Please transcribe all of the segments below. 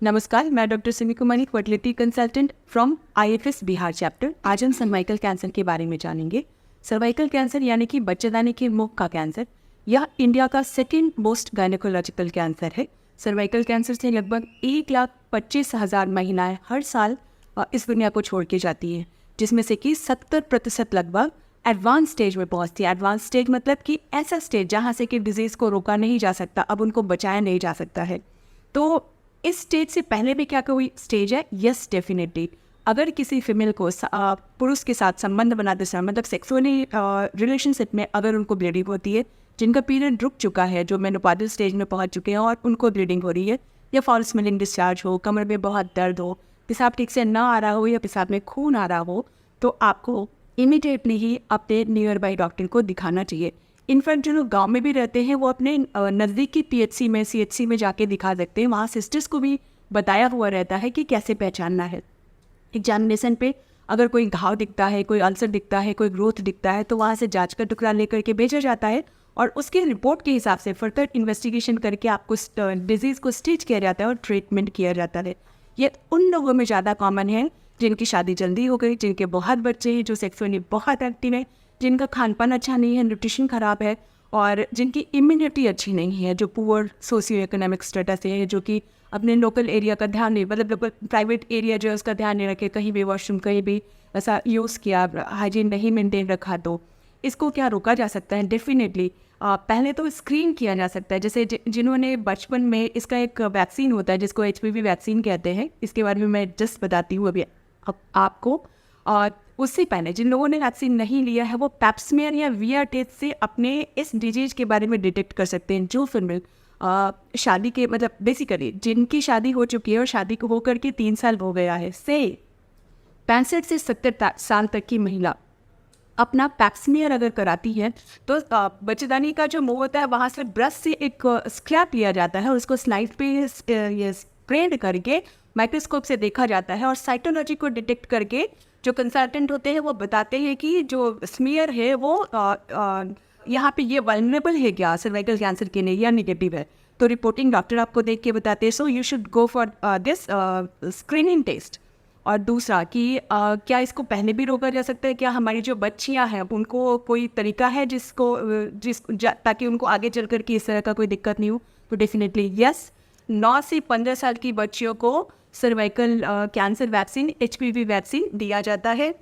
नमस्कार, मैं doctor Simi Kumari, fertility consultant from IFS Bihar chapter. आज हम सर्वाइकल कैंसर के बारे में जानेंगे। सर्वाइकल कैंसर यानी कि बच्चेदानी के मुख का कैंसर, यह इंडिया का सेकेंड मोस्ट गायनेकोलॉजिकल कैंसर है। सर्वाइकल कैंसर से लगभग 1,25,000 महिलाएं हर साल इस दुनिया को छोड़ के जाती हैं, जिसमें से कि 70% लगभग एडवांस स्टेज में पहुंचती है। एडवांस स्टेज मतलब कि ऐसा स्टेज जहां से कि डिजीज़ को रोका नहीं जा सकता, अब उनको बचाया नहीं जा सकता है। तो इस स्टेज से पहले भी क्या कोई स्टेज है? Yes, definitely. अगर किसी फीमेल को पुरुष के साथ संबंध बनाते समय, मतलब सेक्सुअली रिलेशनशिप में अगर उनको ब्लीडिंग होती है, जिनका पीरियड रुक चुका है, जो मेनोपॉजल स्टेज में पहुंच चुके हैं और उनको ब्लीडिंग हो रही है, या फॉल स्मेलिंग डिस्चार्ज हो, कमर में बहुत दर्द हो, पेशाब ठीक से ना आ रहा हो या पेशाब में खून आ रहा हो, तो आपको इमीडिएटली ही अपने नियर बाई डॉक्टर को दिखाना चाहिए। इनफैक्ट जो लोग गांव में भी रहते हैं वो अपने नज़दीकी PHC में, CHC में जाके दिखा सकते हैं। वहाँ सिस्टर्स को भी बताया हुआ रहता है कि कैसे पहचानना है। एग्जामिनेशन पे अगर कोई घाव दिखता है, कोई अल्सर दिखता है, कोई ग्रोथ दिखता है, तो वहाँ से जांच का टुकड़ा लेकर के भेजा जाता है और उसकी रिपोर्ट के हिसाब से फर्दर इन्वेस्टिगेशन करके आपको डिजीज़ को स्टेज किया जाता है और ट्रीटमेंट किया जाता है। ये उन लोगों में ज़्यादा कॉमन है जिनकी शादी जल्दी हो गई, जिनके बहुत बच्चे हैं, जो सेक्सुअली बहुत एक्टिव है, जिनका खान पान अच्छा नहीं है, न्यूट्रिशन ख़राब है, और जिनकी इम्यूनिटी अच्छी नहीं है, जो पुअर सोशियो इकोनॉमिक स्टेटस है, जो कि अपने लोकल एरिया का ध्यान नहीं, मतलब लोकल प्राइवेट एरिया जो है उसका ध्यान नहीं रखे, कहीं भी वॉशरूम कहीं भी ऐसा यूज़ किया, हाइजीन नहीं मेंटेन रखा, तो इसको क्या रोका जा सकता है? डेफिनेटली पहले तो स्क्रीन किया जा सकता है। जैसे जिन्होंने बचपन में, इसका एक वैक्सीन होता है जिसको HPV वैक्सीन कहते हैं, इसके बारे में मैं जस्ट बताती हूँ अभी आपको। और उससे पहले जिन लोगों ने वैक्सीन नहीं लिया है वो पैप्समेयर या VR टेस्ट से अपने इस डिजीज के बारे में डिटेक्ट कर सकते हैं। जो फीमेल शादी के, मतलब बेसिकली जिनकी शादी हो चुकी है और शादी को होकर के 3 साल हो गया है, से 65 से 70 साल तक की महिला अपना पैप्समेयर अगर कराती है तो बच्चेदानी का जो मुंह होता है वहाँ से ब्रश से एक स्क्रैप लिया जाता है और उसको स्लाइड पे ये स्प्रेड करके माइक्रोस्कोप से देखा जाता है और साइटोलॉजी को डिटेक्ट करके जो कंसल्टेंट होते हैं वो बताते हैं कि जो स्मीयर है वो यहाँ पे ये वल्नरेबल है क्या सर्वाइकल कैंसर के लिए या निगेटिव है, तो रिपोर्टिंग डॉक्टर आपको देख के बताते हैं। So you should go for this screening test. और दूसरा कि क्या इसको पहले भी रोका जा सकता है? क्या हमारी जो बच्चियाँ हैं उनको कोई तरीका है ताकि उनको आगे चल कर के इस तरह का कोई दिक्कत नहीं हो? तो डेफिनेटली यस, 9 से 15 साल की बच्चियों को cervical cancer vaccine, HPV vaccine दिया जाता है।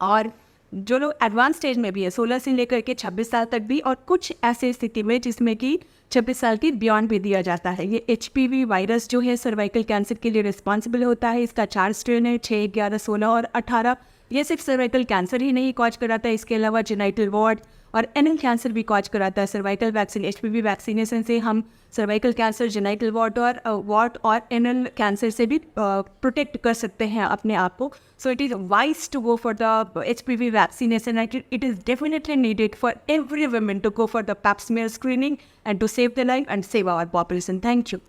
और जो लोग एडवांस स्टेज में भी है, 16 से लेकर के 26 साल तक भी, और कुछ ऐसे स्थिति में जिसमें कि 26 साल की बियॉन्ड भी दिया जाता है। ये HPV वायरस जो है सर्वाइकल कैंसर के लिए रिस्पॉन्सिबल होता है। इसका 4 स्ट्रेन है, 6, 11, 16 और 18। ये सिर्फ सर्वाइकल कैंसर ही नहीं कॉज कराता है, इसके अलावा जेनाइटल वॉर्ड और एनल कैंसर भी कॉज कराता है। सर्वाइकल वैक्सीन, HPV वैक्सीनेशन से हम सर्वाइकल कैंसर, जेनाइटल वॉर्ड और एनल कैंसर से भी प्रोटेक्ट कर सकते हैं अपने आप को। So it is wise to go for the HPV vaccination. It is definitely needed for every women to go for the pap smear screening and to save their life and save our population. Thank you.